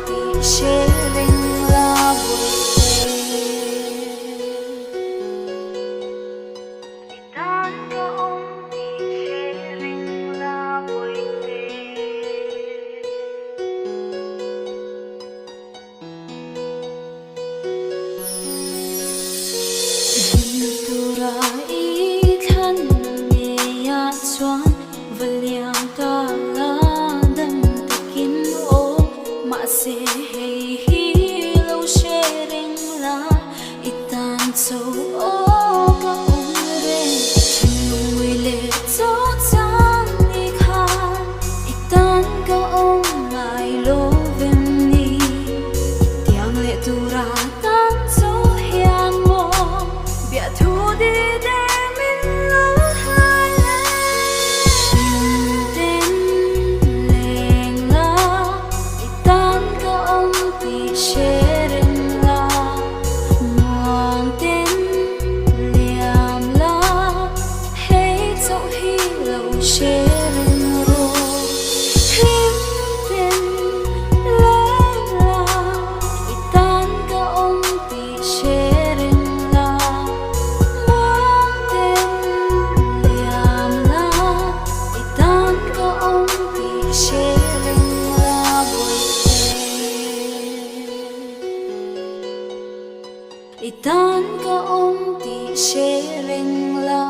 ti sharing love with Itan ka ti sharing love with Tura ithan niya chuan valiang ta la dan takin o ma se hei hi lo sharing la itan so o ka umre chinui le so chang ni khan itan ka om mai lo vem ni tiang le tura tan so hian mo bia thu đi để mình lo hai tên leng la itan ka om ti sharing la ngoan tên liam la hey so hi lo sharing ro him tên leng la itan ka om ti sharing la ngoan tên liam la itan ka om ti sharing la itan ka om ti sharing la